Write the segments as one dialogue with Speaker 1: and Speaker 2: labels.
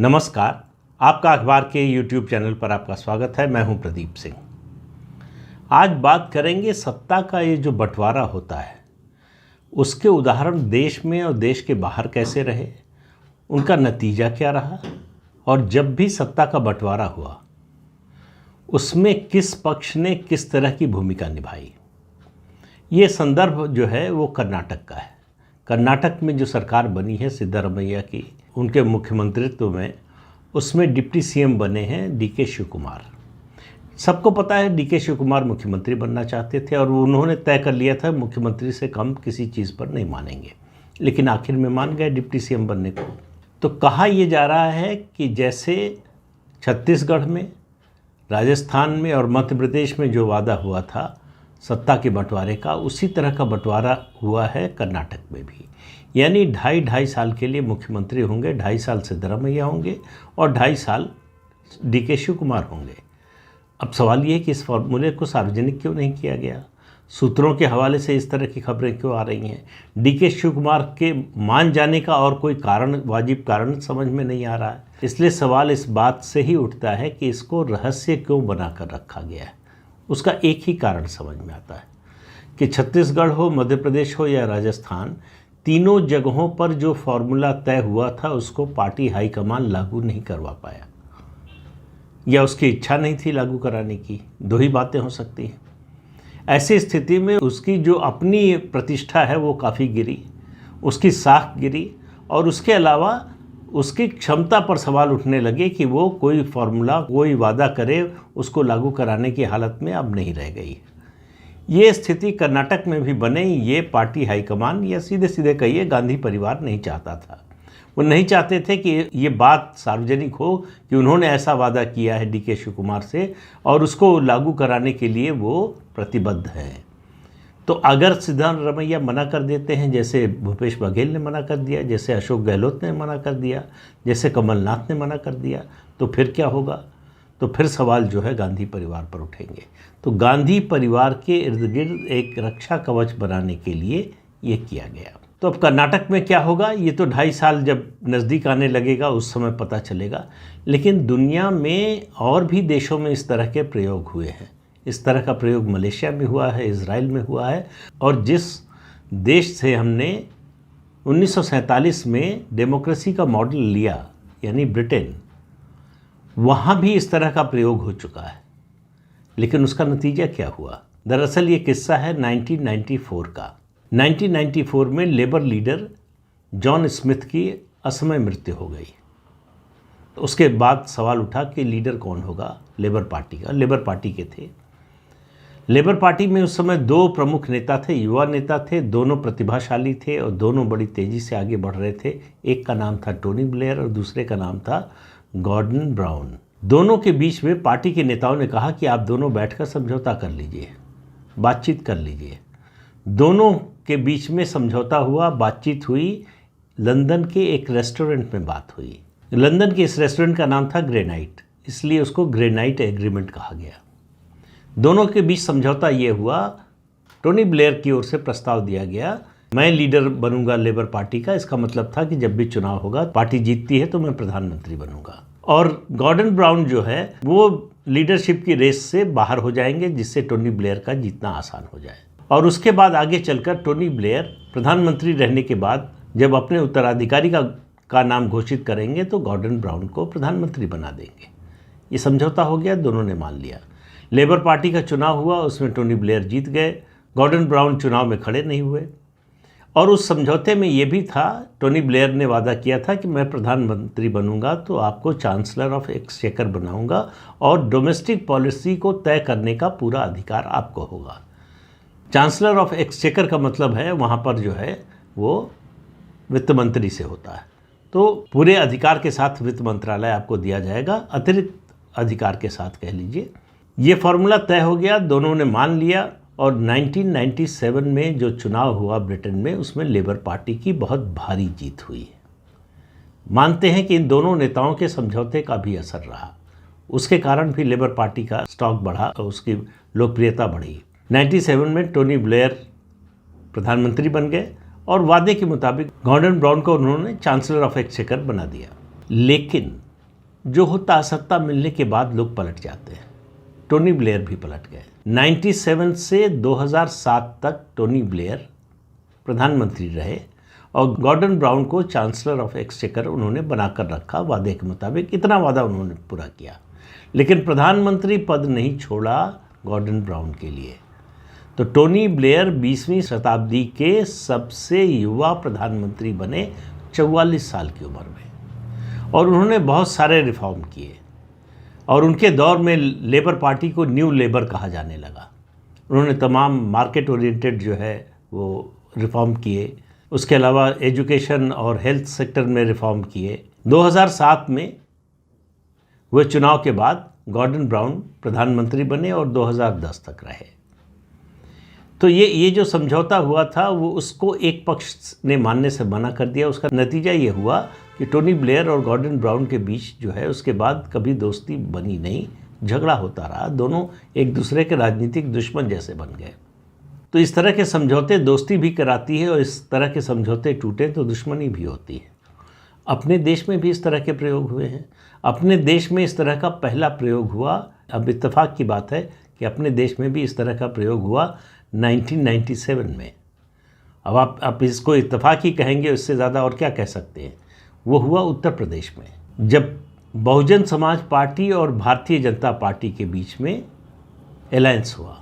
Speaker 1: नमस्कार। आपका अखबार के YouTube चैनल पर आपका स्वागत है। मैं हूं प्रदीप सिंह। आज बात करेंगे सत्ता का ये जो बंटवारा होता है उसके उदाहरण देश में और देश के बाहर कैसे रहे, उनका नतीजा क्या रहा और जब भी सत्ता का बंटवारा हुआ उसमें किस पक्ष ने किस तरह की भूमिका निभाई। ये संदर्भ जो है वो कर्नाटक का है। कर्नाटक में जो सरकार बनी है सिद्धारमैया की, उनके मुख्यमंत्रित्व में, उसमें डिप्टी सीएम बने हैं डीके शिव कुमार। सबको पता है डीके शिव कुमार मुख्यमंत्री बनना चाहते थे और उन्होंने तय कर लिया था मुख्यमंत्री से कम किसी चीज़ पर नहीं मानेंगे, लेकिन आखिर में मान गए डिप्टी सीएम बनने को। तो कहा यह जा रहा है कि जैसे छत्तीसगढ़ में, राजस्थान में और मध्य प्रदेश में जो वादा हुआ था सत्ता के बंटवारे का, उसी तरह का बंटवारा हुआ है कर्नाटक में भी। यानी 2.5 साल के लिए मुख्यमंत्री होंगे, 2.5 साल सिद्धारमैया होंगे और 2.5 साल डीके शिव कुमार होंगे। अब सवाल ये है कि इस फॉर्मूले को सार्वजनिक क्यों नहीं किया गया, सूत्रों के हवाले से इस तरह की खबरें क्यों आ रही हैं। डीके शिव कुमार के मान जाने का और कोई कारण, वाजिब कारण समझ में नहीं आ रहा है। इसलिए सवाल इस बात से ही उठता है कि इसको रहस्य क्यों बनाकर रखा गया है। उसका एक ही कारण समझ में आता है कि छत्तीसगढ़ हो, मध्य प्रदेश हो या राजस्थान, तीनों जगहों पर जो फॉर्मूला तय हुआ था उसको पार्टी हाईकमान लागू नहीं करवा पाया, या उसकी इच्छा नहीं थी लागू कराने की। दो ही बातें हो सकती हैं। ऐसी स्थिति में उसकी जो अपनी प्रतिष्ठा है वो काफ़ी गिरी, उसकी साख गिरी और उसके अलावा उसकी क्षमता पर सवाल उठने लगे कि वो कोई फार्मूला, कोई वादा करे, उसको लागू कराने की हालत में अब नहीं रह गई। ये स्थिति कर्नाटक में भी बने। ये पार्टी हाईकमान, या सीधे सीधे कहिए गांधी परिवार नहीं चाहता था। वो नहीं चाहते थे कि ये बात सार्वजनिक हो कि उन्होंने ऐसा वादा किया है डीके शिव कुमार से और उसको लागू कराने के लिए वो प्रतिबद्ध हैं। तो अगर सिद्धारमैया मना कर देते हैं, जैसे भूपेश बघेल ने मना कर दिया, जैसे अशोक गहलोत ने मना कर दिया, जैसे कमलनाथ ने मना कर दिया, तो फिर क्या होगा? तो फिर सवाल जो है गांधी परिवार पर उठेंगे। तो गांधी परिवार के इर्द गिर्द एक रक्षा कवच बनाने के लिए ये किया गया। तो अब कर्नाटक में क्या होगा ये तो 2.5 साल जब नज़दीक आने लगेगा उस समय पता चलेगा। लेकिन दुनिया में और भी देशों में इस तरह के प्रयोग हुए हैं। इस तरह का प्रयोग मलेशिया में हुआ है, इजराइल में हुआ है, और जिस देश से हमने 1947 में डेमोक्रेसी का मॉडल लिया, यानी ब्रिटेन, वहाँ भी इस तरह का प्रयोग हो चुका है। लेकिन उसका नतीजा क्या हुआ? दरअसल ये किस्सा है 1994 का। 1994 में लेबर लीडर जॉन स्मिथ की असमय मृत्यु हो गई। तो उसके बाद सवाल उठा कि लीडर कौन होगा लेबर पार्टी का। लेबर पार्टी के थे। लेबर पार्टी में उस समय 2 प्रमुख नेता थे, युवा नेता थे, दोनों प्रतिभाशाली थे और दोनों बड़ी तेज़ी से आगे बढ़ रहे थे। एक का नाम था टोनी ब्लेयर और दूसरे का नाम था गॉर्डन ब्राउन। दोनों के बीच में पार्टी के नेताओं ने कहा कि आप दोनों बैठकर समझौता कर लीजिए, बातचीत कर लीजिए। दोनों के बीच में समझौता हुआ, बातचीत हुई। लंदन के एक रेस्टोरेंट में बात हुई। लंदन के इस रेस्टोरेंट का नाम था ग्रेनाइट, इसलिए उसको ग्रेनाइट एग्रीमेंट कहा गया। दोनों के बीच समझौता ये हुआ, टोनी ब्लेयर की ओर से प्रस्ताव दिया गया, मैं लीडर बनूंगा लेबर पार्टी का। इसका मतलब था कि जब भी चुनाव होगा, पार्टी जीतती है तो मैं प्रधानमंत्री बनूंगा। और गॉर्डन ब्राउन जो है वो लीडरशिप की रेस से बाहर हो जाएंगे, जिससे टोनी ब्लेयर का जीतना आसान हो जाए। और उसके बाद आगे चलकर टोनी ब्लेयर प्रधानमंत्री रहने के बाद जब अपने उत्तराधिकारी का नाम घोषित करेंगे तो गॉर्डन ब्राउन को प्रधानमंत्री बना देंगे। ये समझौता हो गया, दोनों ने मान लिया। लेबर पार्टी का चुनाव हुआ, उसमें टोनी ब्लेयर जीत गए, गॉर्डन ब्राउन चुनाव में खड़े नहीं हुए। और उस समझौते में ये भी था, टोनी ब्लेयर ने वादा किया था कि मैं प्रधानमंत्री बनूंगा तो आपको चांसलर ऑफ एक्सचेकर बनाऊंगा और डोमेस्टिक पॉलिसी को तय करने का पूरा अधिकार आपको होगा। चांसलर ऑफ एक्सचेकर का मतलब है वहाँ पर जो है वो वित्त मंत्री से होता है। तो पूरे अधिकार के साथ वित्त मंत्रालय आपको दिया जाएगा, अतिरिक्त अधिकार के साथ कह लीजिए। ये फॉर्मूला तय हो गया, दोनों ने मान लिया। और 1997 में जो चुनाव हुआ ब्रिटेन में, उसमें लेबर पार्टी की बहुत भारी जीत हुई। मानते हैं कि इन दोनों नेताओं के समझौते का भी असर रहा, उसके कारण भी लेबर पार्टी का स्टॉक बढ़ा और उसकी लोकप्रियता बढ़ी। 97 में टोनी ब्लेयर प्रधानमंत्री बन गए और वादे के मुताबिक गॉर्डन ब्राउन को उन्होंने चांसलर ऑफ एक्सचेकर बना दिया। लेकिन जो होता है सत्ता मिलने के बाद लोग पलट जाते हैं। टोनी ब्लेयर भी पलट गए। 97 से 2007 तक टोनी ब्लेयर प्रधानमंत्री रहे और गॉर्डन ब्राउन को चांसलर ऑफ एक्सचेकर उन्होंने बनाकर रखा वादे के मुताबिक। इतना वादा उन्होंने पूरा किया, लेकिन प्रधानमंत्री पद नहीं छोड़ा गॉर्डन ब्राउन के लिए। तो टोनी ब्लेयर 20वीं शताब्दी के सबसे युवा प्रधानमंत्री बने 44 साल की उम्र में, और उन्होंने बहुत सारे रिफॉर्म किए और उनके दौर में लेबर पार्टी को न्यू लेबर कहा जाने लगा। उन्होंने तमाम मार्केट ओरिएंटेड जो है वो रिफॉर्म किए। उसके अलावा एजुकेशन और हेल्थ सेक्टर में रिफॉर्म किए। 2007 में हुए चुनाव के बाद गॉर्डन ब्राउन प्रधानमंत्री बने और 2010 तक रहे। तो ये जो समझौता हुआ था वो उसको एक पक्ष ने मानने से मना कर दिया। उसका नतीजा ये हुआ कि टोनी ब्लेयर और गॉर्डन ब्राउन के बीच जो है उसके बाद कभी दोस्ती बनी नहीं, झगड़ा होता रहा। दोनों एक दूसरे के राजनीतिक दुश्मन जैसे बन गए। तो इस तरह के समझौते दोस्ती भी कराती है और इस तरह के समझौते टूटे तो दुश्मनी भी होती है। अपने देश में भी इस तरह के प्रयोग हुए हैं। अपने देश में इस तरह का पहला प्रयोग हुआ, अब इत्तेफाक की बात है कि अपने देश में भी इस तरह का प्रयोग हुआ 1997 में। अब आप इसको इत्तेफाक ही कहेंगे, उससे ज़्यादा और क्या कह सकते हैं। वो हुआ उत्तर प्रदेश में, जब बहुजन समाज पार्टी और भारतीय जनता पार्टी के बीच में अलायंस हुआ।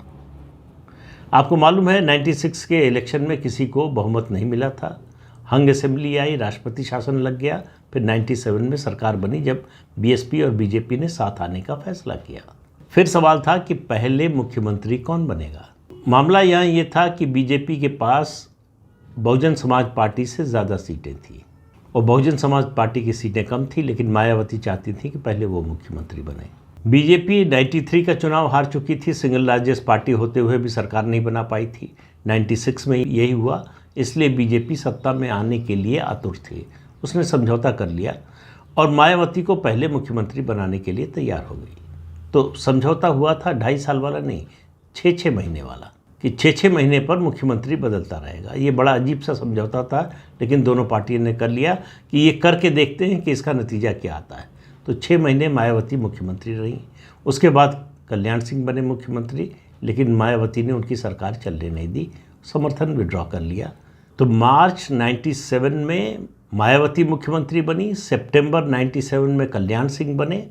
Speaker 1: आपको मालूम है 96 के इलेक्शन में किसी को बहुमत नहीं मिला था। हंग असेंबली आई, राष्ट्रपति शासन लग गया। फिर 97 में सरकार बनी जब बीएसपी और बीजेपी ने साथ आने का फैसला किया। फिर सवाल था कि पहले मुख्यमंत्री कौन बनेगा। मामला यहाँ ये था कि बीजेपी के पास बहुजन समाज पार्टी से ज़्यादा सीटें थी और बहुजन समाज पार्टी की सीटें कम थी, लेकिन मायावती चाहती थी कि पहले वो मुख्यमंत्री बने। बीजेपी 93 का चुनाव हार चुकी थी, सिंगल लार्जेस्ट पार्टी होते हुए भी सरकार नहीं बना पाई थी। 96 में यही हुआ, इसलिए बीजेपी सत्ता में आने के लिए आतुर थी। उसने समझौता कर लिया और मायावती को पहले मुख्यमंत्री बनाने के लिए तैयार हो गई। तो समझौता हुआ था 2.5 साल वाला नहीं, 6-6 महीने वाला, कि 6-6 महीने पर मुख्यमंत्री बदलता रहेगा। ये बड़ा अजीब सा समझौता था, लेकिन दोनों पार्टियों ने कर लिया कि ये करके देखते हैं कि इसका नतीजा क्या आता है। तो 6 महीने मायावती मुख्यमंत्री रहीं। उसके बाद कल्याण सिंह बने मुख्यमंत्री, लेकिन मायावती ने उनकी सरकार चलने नहीं दी, समर्थन विड्रॉ कर लिया। तो मार्च 97 में मायावती मुख्यमंत्री बनी, सितंबर 97 में कल्याण सिंह बने,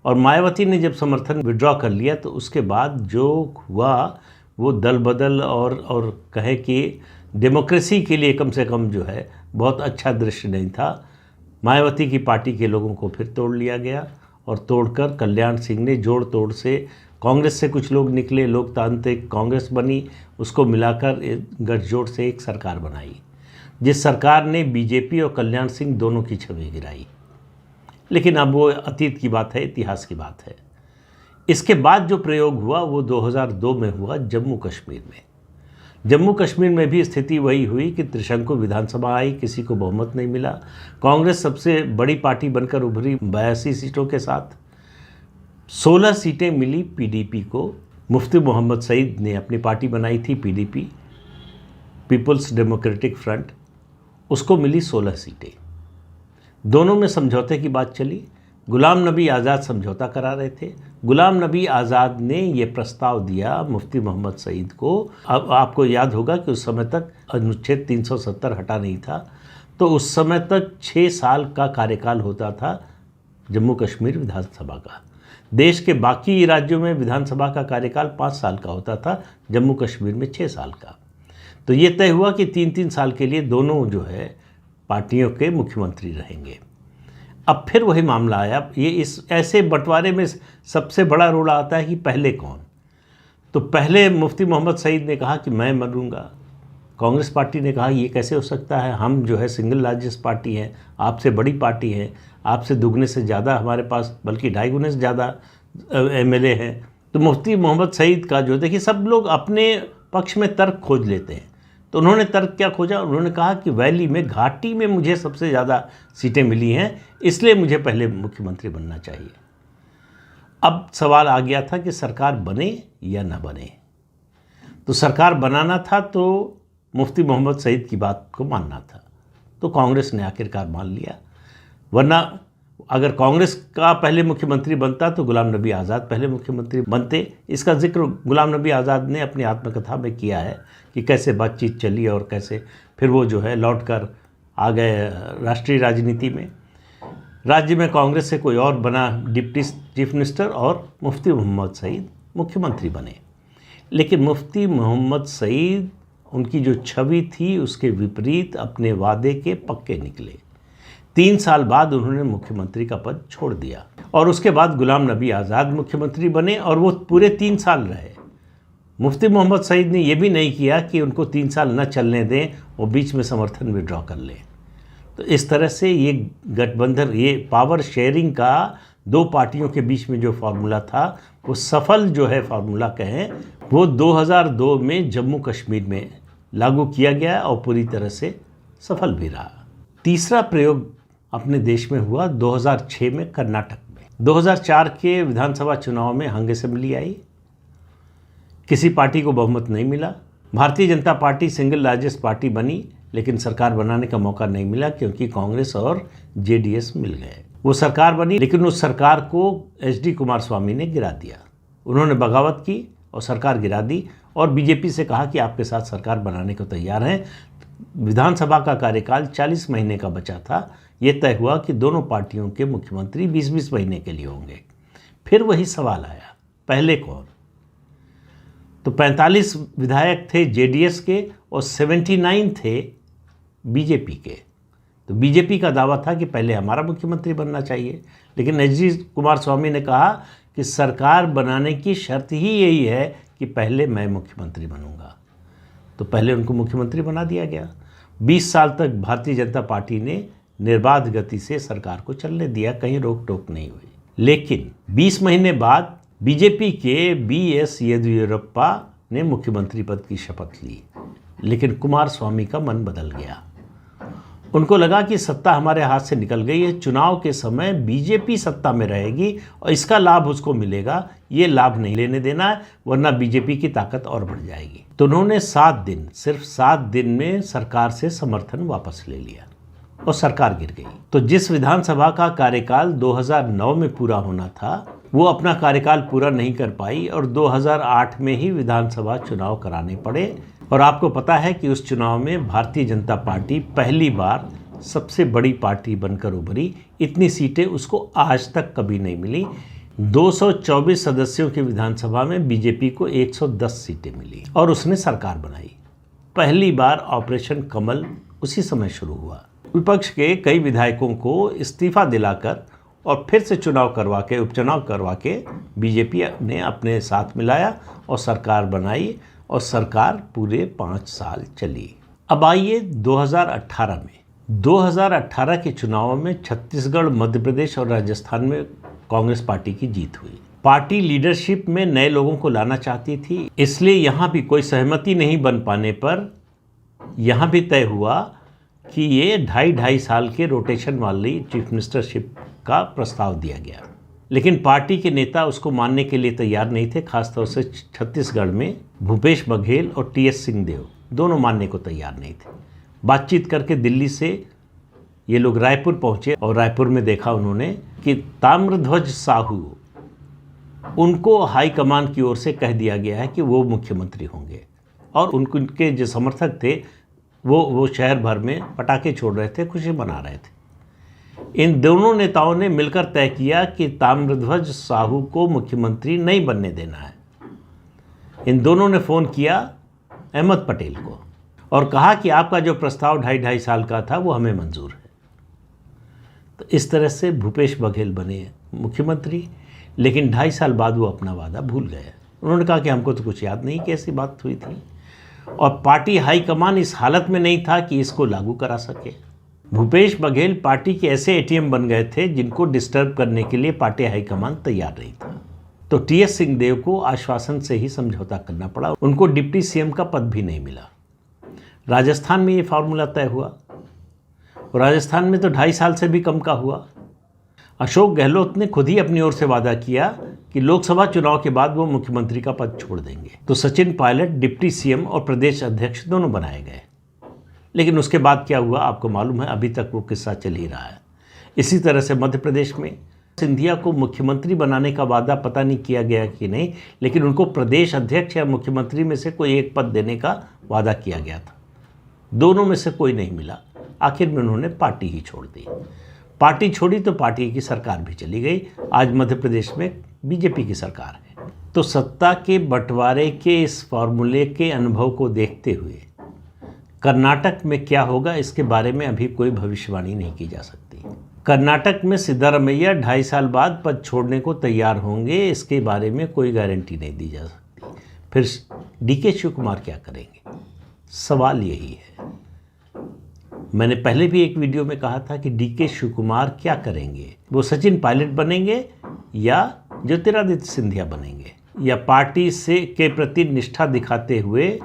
Speaker 1: और मायावती ने जब समर्थन विड्रॉ कर लिया तो उसके बाद जो हुआ वो दल बदल और कहे कि डेमोक्रेसी के लिए कम से कम जो है बहुत अच्छा दृश्य नहीं था। मायावती की पार्टी के लोगों को फिर तोड़ लिया गया और तोड़कर कल्याण सिंह ने जोड़ तोड़ से, कांग्रेस से कुछ लोग निकले, लोकतांत्रिक कांग्रेस बनी, उसको मिलाकर गठजोड़ से एक सरकार बनाई, जिस सरकार ने बीजेपी और कल्याण सिंह दोनों की छवि गिराई। लेकिन अब वो अतीत की बात है, इतिहास की बात है। इसके बाद जो प्रयोग हुआ वो 2002 में हुआ जम्मू कश्मीर में। जम्मू कश्मीर में भी स्थिति वही हुई कि त्रिशंकु विधानसभा आई, किसी को बहुमत नहीं मिला। कांग्रेस सबसे बड़ी पार्टी बनकर उभरी 82 सीटों के साथ। 16 सीटें मिली पीडीपी को। मुफ्ती मोहम्मद सईद ने अपनी पार्टी बनाई थी पीडीपी, पीपल्स डेमोक्रेटिक फ्रंट, उसको मिली 16 सीटें। दोनों में समझौते की बात चली। गुलाम नबी आज़ाद समझौता करा रहे थे। गुलाम नबी आज़ाद ने ये प्रस्ताव दिया मुफ्ती मोहम्मद सईद को। अब आपको याद होगा कि उस समय तक अनुच्छेद 370 हटा नहीं था, तो उस समय तक 6 साल का कार्यकाल होता था जम्मू कश्मीर विधानसभा का। देश के बाकी राज्यों में विधानसभा का कार्यकाल 5 साल का होता था, जम्मू कश्मीर में 6 साल का। तो ये तय हुआ कि 3-3 साल के लिए दोनों जो है पार्टियों के मुख्यमंत्री रहेंगे। अब फिर वही मामला आया। ये इस ऐसे बंटवारे में सबसे बड़ा रोल आता है कि पहले कौन। तो पहले मुफ्ती मोहम्मद सईद ने कहा कि मैं मरूंगा। कांग्रेस पार्टी ने कहा ये कैसे हो सकता है, हम जो है सिंगल लार्जेस्ट पार्टी हैं, आपसे बड़ी पार्टी है, आपसे दुगने से ज़्यादा हमारे पास, बल्कि 2.5 गुने से ज़्यादा एमएलए हैं। तो मुफ्ती मोहम्मद सईद का जो, देखिए सब लोग अपने पक्ष में तर्क खोज लेते हैं। तो उन्होंने तर्क क्या खोजा, उन्होंने कहा कि वैली में, घाटी में मुझे सबसे ज़्यादा सीटें मिली हैं, इसलिए मुझे पहले मुख्यमंत्री बनना चाहिए। अब सवाल आ गया था कि सरकार बने या ना बने। तो सरकार बनाना था तो मुफ्ती मोहम्मद सईद की बात को मानना था, तो कांग्रेस ने आखिरकार मान लिया। वरना अगर कांग्रेस का पहले मुख्यमंत्री बनता तो गुलाम नबी आज़ाद पहले मुख्यमंत्री बनते। इसका जिक्र गुलाम नबी आज़ाद ने अपनी आत्मकथा में किया है कि कैसे बातचीत चली और कैसे फिर वो जो है लौट कर आ गए राष्ट्रीय राजनीति में। राज्य में कांग्रेस से कोई और बना डिप्टी चीफ मिनिस्टर और मुफ्ती मोहम्मद सईद मुख्यमंत्री बने। लेकिन मुफ्ती मोहम्मद सईद उनकी जो छवि थी उसके विपरीत अपने वादे के पक्के निकले। 3 साल बाद उन्होंने मुख्यमंत्री का पद छोड़ दिया और उसके बाद गुलाम नबी आज़ाद मुख्यमंत्री बने और वो पूरे 3 साल रहे। मुफ्ती मोहम्मद सईद ने यह भी नहीं किया कि उनको 3 साल न चलने दें और बीच में समर्थन विड्रॉ कर लें। तो इस तरह से ये गठबंधन, ये पावर शेयरिंग का 2 पार्टियों के बीच में जो फार्मूला था वो सफल जो है फार्मूला कहें वो 2002 में जम्मू कश्मीर में लागू किया गया और पूरी तरह से सफल भी रहा। तीसरा प्रयोग अपने देश में हुआ 2006 में कर्नाटक में। 2004 के विधानसभा चुनाव में हंग असेंबली आई, किसी पार्टी को बहुमत नहीं मिला। Bharatiya Janata party single largest party बनी लेकिन सरकार बनाने का मौका नहीं मिला क्योंकि कांग्रेस और जेडीएस मिल गए। वो सरकार बनी लेकिन उस सरकार को एचडी कुमारस्वामी ने गिरा दिया। उन्होंने बगावत की और सरकार गिरा दी और बीजेपी से कहा कि आपके साथ सरकार बनाने को तैयार हैं। विधानसभा का कार्यकाल 40 महीने का बचा था। ये तय हुआ कि दोनों पार्टियों के मुख्यमंत्री 20-20 महीने के लिए होंगे। फिर वही सवाल आया, पहले कौन? तो 45 विधायक थे जेडीएस के और 79 थे बीजेपी के। तो बीजेपी का दावा था कि पहले हमारा मुख्यमंत्री बनना चाहिए, लेकिन एचडी कुमारस्वामी ने कहा कि सरकार बनाने की शर्त ही यही है कि पहले मैं मुख्यमंत्री बनूंगा। तो पहले उनको मुख्यमंत्री बना दिया गया। 20 साल तक भारतीय जनता पार्टी ने निर्बाध गति से सरकार को चलने दिया, कहीं रोक टोक नहीं हुई। लेकिन 20 महीने बाद बीजेपी के बीएस येदियुरप्पा ने मुख्यमंत्री पद की शपथ ली, लेकिन कुमारस्वामी का मन बदल गया। उनको लगा कि सत्ता हमारे हाथ से निकल गई है, चुनाव के समय बीजेपी सत्ता में रहेगी और इसका लाभ उसको मिलेगा, ये लाभ नहीं लेने देना है वरना बीजेपी की ताकत और बढ़ जाएगी। तो उन्होंने 7 दिन, सिर्फ 7 दिन में सरकार से समर्थन वापस ले लिया और सरकार गिर गई। तो जिस विधानसभा का कार्यकाल 2009 में पूरा होना था वो अपना कार्यकाल पूरा नहीं कर पाई और 2008 में ही विधानसभा चुनाव कराने पड़े। और आपको पता है कि उस चुनाव में भारतीय जनता पार्टी पहली बार सबसे बड़ी पार्टी बनकर उभरी। इतनी सीटें उसको आज तक कभी नहीं मिली। 224 सदस्यों की विधानसभा में बीजेपी को 110 सीटें मिली और उसने सरकार बनाई। पहली बार ऑपरेशन कमल उसी समय शुरू हुआ। विपक्ष के कई विधायकों को इस्तीफा दिलाकर और फिर से चुनाव करवा के, उपचुनाव करवा के बीजेपी ने अपने साथ मिलाया और सरकार बनाई और सरकार पूरे 5 साल चली। अब आइए 2018 में। 2018 के चुनाव में छत्तीसगढ़, मध्य प्रदेश और राजस्थान में कांग्रेस पार्टी की जीत हुई। पार्टी लीडरशिप में नए लोगों को लाना चाहती थी, इसलिए यहाँ भी कोई सहमति नहीं बन पाने पर यहाँ भी तय हुआ कि ये 2.5 साल के रोटेशन वाली चीफ मिनिस्टरशिप का प्रस्ताव दिया गया। लेकिन पार्टी के नेता उसको मानने के लिए तैयार नहीं थे। खासतौर से छत्तीसगढ़ में भूपेश बघेल और टीएस सिंहदेव दोनों मानने को तैयार नहीं थे। बातचीत करके दिल्ली से ये लोग रायपुर पहुंचे और रायपुर में देखा उन्होंने कि ताम्रध्वज साहू, उनको हाईकमान की ओर से कह दिया गया है कि वो मुख्यमंत्री होंगे और उनके जो समर्थक थे वो शहर भर में पटाखे छोड़ रहे थे, खुशी मना रहे थे। इन दोनों नेताओं ने मिलकर तय किया कि ताम्रध्वज साहू को मुख्यमंत्री नहीं बनने देना है। इन दोनों ने फ़ोन किया अहमद पटेल को और कहा कि आपका जो प्रस्ताव 2.5 साल का था वो हमें मंजूर है। तो इस तरह से भूपेश बघेल बने मुख्यमंत्री, लेकिन 2.5 साल बाद वो अपना वादा भूल गए। उन्होंने कहा कि हमको तो कुछ याद नहीं कि ऐसी बात हुई थी और पार्टी हाईकमान इस हालत में नहीं था कि इसको लागू करा सके। भूपेश बघेल पार्टी के ऐसे एटीएम बन गए थे जिनको डिस्टर्ब करने के लिए पार्टी हाईकमान तैयार नहीं था। तो टीएस सिंहदेव को आश्वासन से ही समझौता करना पड़ा। उनको डिप्टी सीएम का पद भी नहीं मिला। राजस्थान में ये फार्मूला तय हुआ और राजस्थान में तो 2.5 साल से भी कम का हुआ। अशोक गहलोत ने खुद ही अपनी ओर से वादा किया कि लोकसभा चुनाव के बाद वो मुख्यमंत्री का पद छोड़ देंगे। तो सचिन पायलट डिप्टी सीएम और प्रदेश अध्यक्ष दोनों बनाए गए। लेकिन उसके बाद क्या हुआ आपको मालूम है, अभी तक वो किस्सा चल ही रहा है। इसी तरह से मध्य प्रदेश में सिंधिया को मुख्यमंत्री बनाने का वादा पता नहीं किया गया कि नहीं, लेकिन उनको प्रदेश अध्यक्ष या मुख्यमंत्री में से कोई एक पद देने का वादा किया गया था। दोनों में से कोई नहीं मिला। आखिर में उन्होंने पार्टी ही छोड़ दी। पार्टी छोड़ी तो पार्टी की सरकार भी चली गई। आज मध्य प्रदेश में बीजेपी की सरकार है। तो सत्ता के बंटवारे के इस फॉर्मूले के अनुभव को देखते हुए कर्नाटक में क्या होगा, इसके बारे में अभी कोई भविष्यवाणी नहीं की जा सकती। कर्नाटक में सिद्धारमैया 2.5 साल बाद पद छोड़ने को तैयार होंगे, इसके बारे में कोई गारंटी नहीं दी जा सकती। फिर डीके शिव कुमार क्या करेंगे, सवाल यही है। मैंने पहले भी एक वीडियो में कहा था कि डीके शिव कुमार क्या करेंगे। वो सचिन पायलट बनेंगे या ज्योतिरादित्य सिंधिया बनेंगे, या पार्टी से के प्रति निष्ठा दिखाते हुए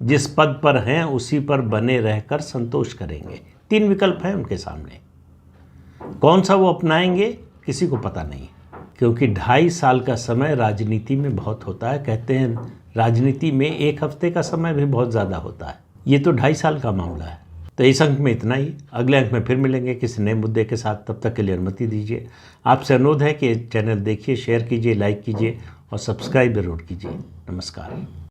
Speaker 1: जिस पद पर हैं उसी पर बने रहकर संतोष करेंगे। 3 विकल्प हैं उनके सामने। कौन सा वो अपनाएंगे किसी को पता नहीं, क्योंकि 2.5 साल का समय राजनीति में बहुत होता है। कहते हैं राजनीति में 1 हफ्ते का समय भी बहुत ज़्यादा होता है। ये तो 2.5 साल का मामला है। तो इस अंक में इतना ही। अगले अंक में फिर मिलेंगे किसी नए मुद्दे के साथ। तब तक के लिए अनुमति दीजिए। आपसे अनुरोध है कि चैनल देखिए, शेयर कीजिए, लाइक कीजिए और सब्सक्राइब जरूर कीजिए। नमस्कार।